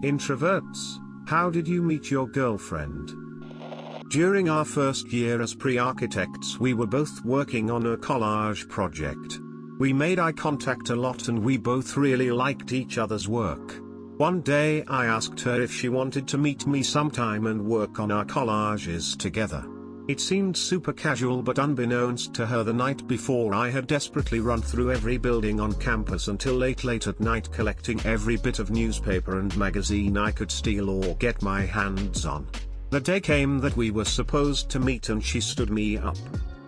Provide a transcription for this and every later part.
Introverts, how did you meet your girlfriend? During our first year as pre-architects, we were both working on a collage project. We made eye contact a lot and we both really liked each other's work. One day I asked her if she wanted to meet me sometime and work on our collages together. It seemed super casual, but unbeknownst to her, the night before I had desperately run through every building on campus until late at night collecting every bit of newspaper and magazine I could steal or get my hands on. The day came that we were supposed to meet and she stood me up.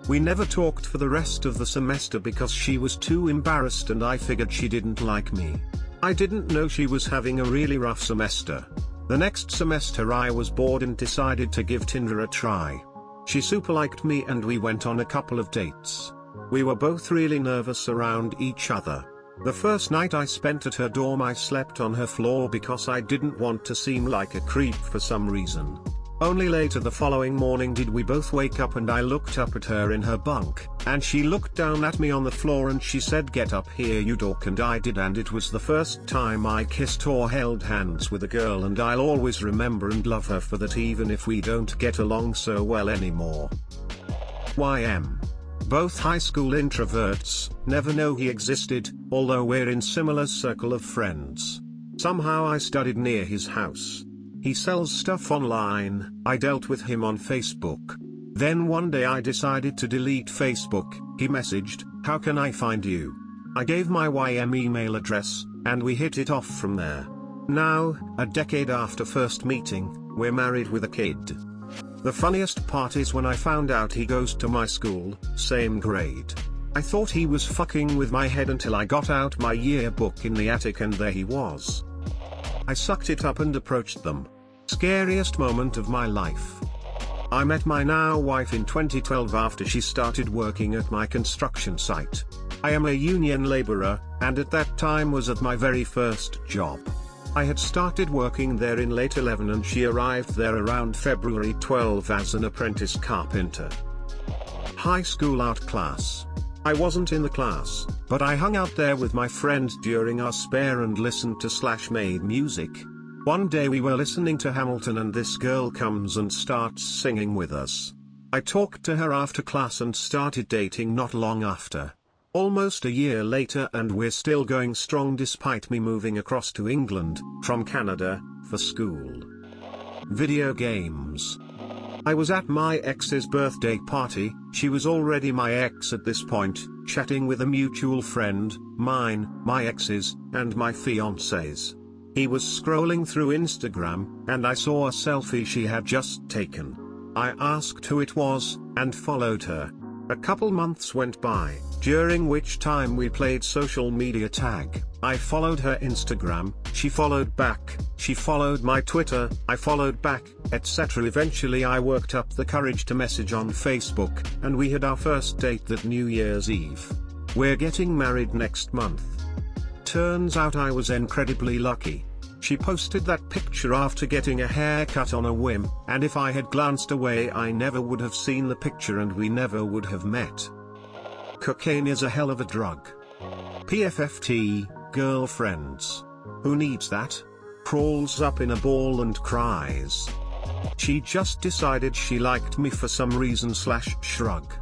We never talked for the rest of the semester because she was too embarrassed and I figured she didn't like me. I didn't know she was having a really rough semester. The next semester I was bored and decided to give Tinder a try. She super liked me and we went on a couple of dates. We were both really nervous around each other. The first night I spent at her dorm, I slept on her floor because I didn't want to seem like a creep for some reason. Only later the following morning did we both wake up and I looked up at her in her bunk, and she looked down at me on the floor and she said, "Get up here you dork," and I did, and it was the first time I kissed or held hands with a girl, and I'll always remember and love her for that, even if we don't get along so well anymore. YM. Both high school introverts, never know he existed, although we're in similar circle of friends. Somehow I studied near his house. He sells stuff online, I dealt with him on Facebook. Then one day I decided to delete Facebook. He messaged, "How can I find you?" I gave my YM email address, and we hit it off from there. Now, a decade after first meeting, we're married with a kid. The funniest part is when I found out he goes to my school, same grade. I thought he was fucking with my head until I got out my yearbook in the attic and there he was. I sucked it up and approached them. Scariest moment of my life. I met my now wife in 2012 after she started working at my construction site. I am a union laborer, and at that time was at my very first job. I had started working there in late 11 and she arrived there around February 12 as an apprentice carpenter. High school art class. I wasn't in the class, but I hung out there with my friends during our spare and listened to made music. One day we were listening to Hamilton and this girl comes and starts singing with us. I talked to her after class and started dating not long after. Almost a year later and we're still going strong despite me moving across to England, from Canada, for school. Video games. I was at my ex's birthday party. She was already my ex at this point, chatting with a mutual friend, mine, my ex's, and my fiancé's. He was scrolling through Instagram, and I saw a selfie she had just taken. I asked who it was, and followed her. A couple months went by, during which time we played social media tag. I followed her Instagram, she followed back, she followed my Twitter, I followed back, etc. Eventually I worked up the courage to message on Facebook, and we had our first date that New Year's Eve. We're getting married next month. Turns out I was incredibly lucky. She posted that picture after getting a haircut on a whim, and if I had glanced away I never would have seen the picture and we never would have met. Cocaine is a hell of a drug. PFFT, girlfriends. Who needs that? Crawls up in a ball and cries. She just decided she liked me for some reason / shrug.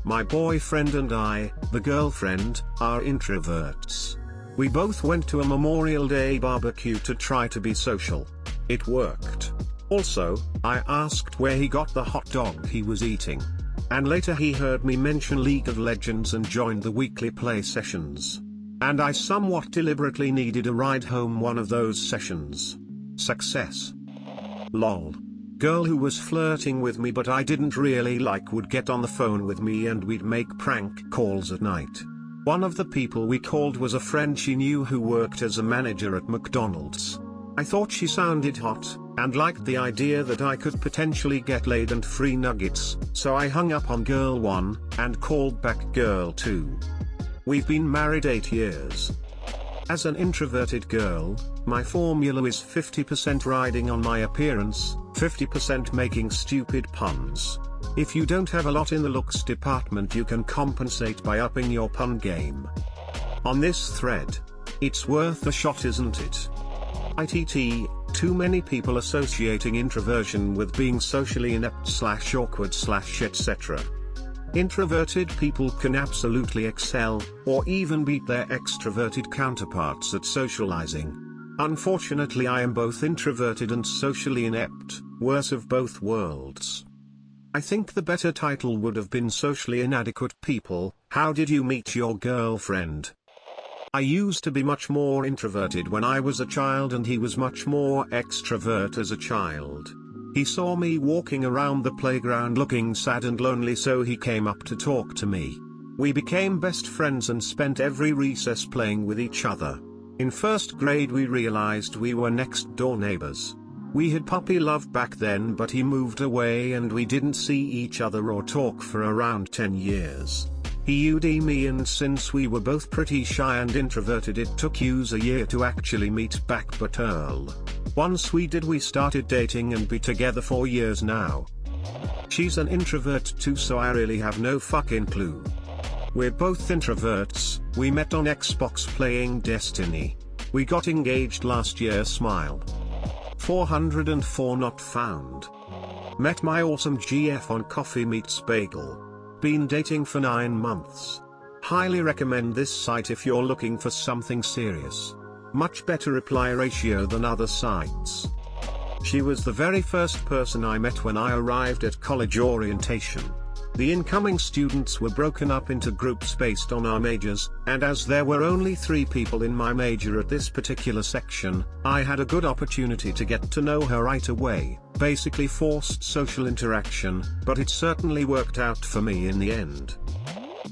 My boyfriend and I, the girlfriend, are introverts. We both went to a Memorial Day barbecue to try to be social. It worked. Also, I asked where he got the hot dog he was eating. And later he heard me mention League of Legends and joined the weekly play sessions. And I somewhat deliberately needed a ride home one of those sessions. Success. Lol. Girl who was flirting with me but I didn't really like would get on the phone with me and we'd make prank calls at night. One of the people we called was a friend she knew who worked as a manager at McDonald's. I thought she sounded hot, and liked the idea that I could potentially get laid and free nuggets, so I hung up on girl 1, and called back girl 2. We've been married 8 years. As an introverted girl, my formula is 50% riding on my appearance, 50% making stupid puns. If you don't have a lot in the looks department you can compensate by upping your pun game. On this thread. It's worth a shot, isn't it? ITT, too many people associating introversion with being socially inept/awkward/etc. Introverted people can absolutely excel, or even beat their extroverted counterparts at socializing. Unfortunately, I am both introverted and socially inept, worst of both worlds. I think the better title would have been Socially Inadequate People, How Did You Meet Your Girlfriend? I used to be much more introverted when I was a child, and he was much more extrovert as a child. He saw me walking around the playground looking sad and lonely, so he came up to talk to me. We became best friends and spent every recess playing with each other. In first grade we realized we were next door neighbors. We had puppy love back then, but he moved away and we didn't see each other or talk for around 10 years. He UD me, and since we were both pretty shy and introverted, it took us a year to actually meet back, but once we did, we started dating and be together 4 years now. She's an introvert too, so I really have no fucking clue. We're both introverts. We met on Xbox playing Destiny. We got engaged last year, smile. 404 not found. Met my awesome GF on Coffee Meets Bagel. Been dating for 9 months. Highly recommend this site if you're looking for something serious. Much better reply ratio than other sites. She was the very first person I met when I arrived at college orientation. The incoming students were broken up into groups based on our majors, and as there were only 3 people in my major at this particular section, I had a good opportunity to get to know her right away. Basically forced social interaction, but it certainly worked out for me in the end.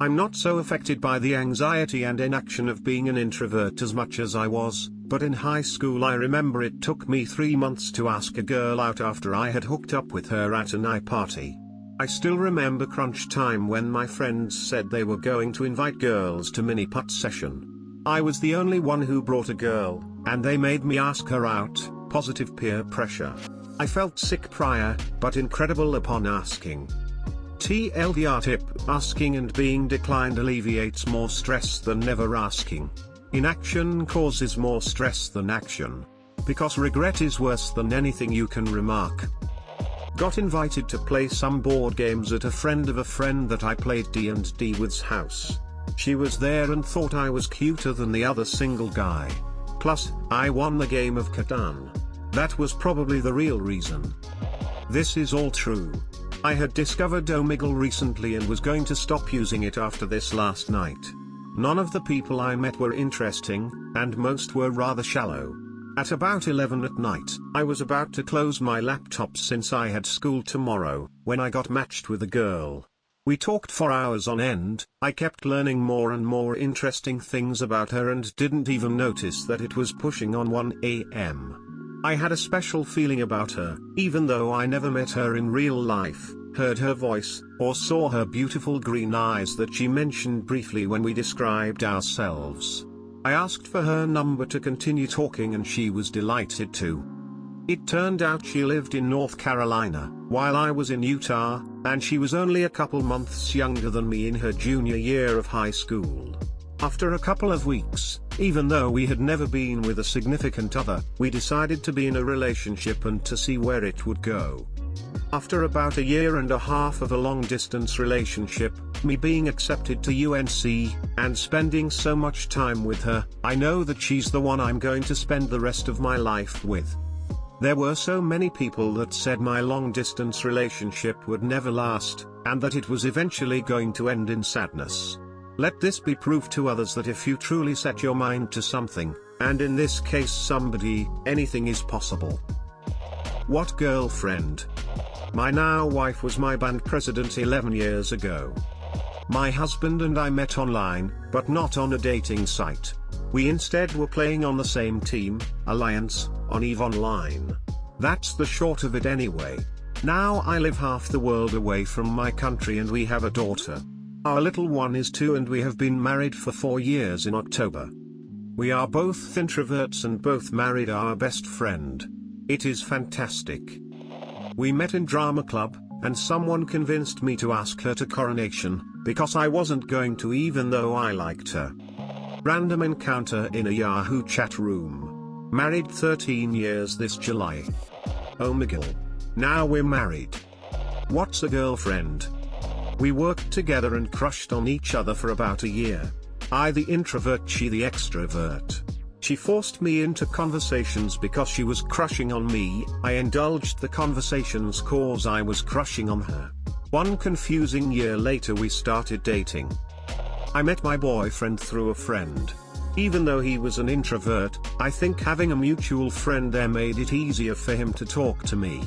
I'm not so affected by the anxiety and inaction of being an introvert as much as I was, but in high school I remember it took me 3 months to ask a girl out after I had hooked up with her at an eye party. I still remember crunch time when my friends said they were going to invite girls to mini-putt session. I was the only one who brought a girl, and they made me ask her out. Positive peer pressure. I felt sick prior, but incredible upon asking. TLDR tip: asking and being declined alleviates more stress than never asking. Inaction causes more stress than action. Because regret is worse than anything you can remark. Got invited to play some board games at a friend of a friend that I played D&D with's house. She was there and thought I was cuter than the other single guy. Plus, I won the game of Catan. That was probably the real reason. This is all true. I had discovered Omegle recently and was going to stop using it after this last night. None of the people I met were interesting, and most were rather shallow. At about 11 at night, I was about to close my laptop since I had school tomorrow, when I got matched with a girl. We talked for hours on end. I kept learning more and more interesting things about her and didn't even notice that it was pushing on 1 a.m. I had a special feeling about her, even though I never met her in real life, heard her voice, or saw her beautiful green eyes that she mentioned briefly when we described ourselves. I asked for her number to continue talking and she was delighted to. It turned out she lived in North Carolina, while I was in Utah, and she was only a couple months younger than me in her junior year of high school. After a couple of weeks, even though we had never been with a significant other, we decided to be in a relationship and to see where it would go. After about a year and a half of a long-distance relationship, me being accepted to UNC, and spending so much time with her, I know that she's the one I'm going to spend the rest of my life with. There were so many people that said my long-distance relationship would never last, and that it was eventually going to end in sadness. Let this be proof to others that if you truly set your mind to something, and in this case somebody, anything is possible. What girlfriend? My now wife was my band president 11 years ago. My husband and I met online, but not on a dating site. We instead were playing on the same team, Alliance, on EVE Online. That's the short of it anyway. Now I live half the world away from my country and we have a daughter. Our little one is 2 and we have been married for 4 years in October. We are both introverts and both married our best friend. It is fantastic. We met in drama club, and someone convinced me to ask her to coronation, because I wasn't going to even though I liked her. Random encounter in a Yahoo chat room. Married 13 years this July. Oh Miguel. Now we're married. What's a girlfriend? We worked together and crushed on each other for about a year. I the introvert, she the extrovert. She forced me into conversations because she was crushing on me. I indulged the conversations cause I was crushing on her. One confusing year later we started dating. I met my boyfriend through a friend. Even though he was an introvert, I think having a mutual friend there made it easier for him to talk to me.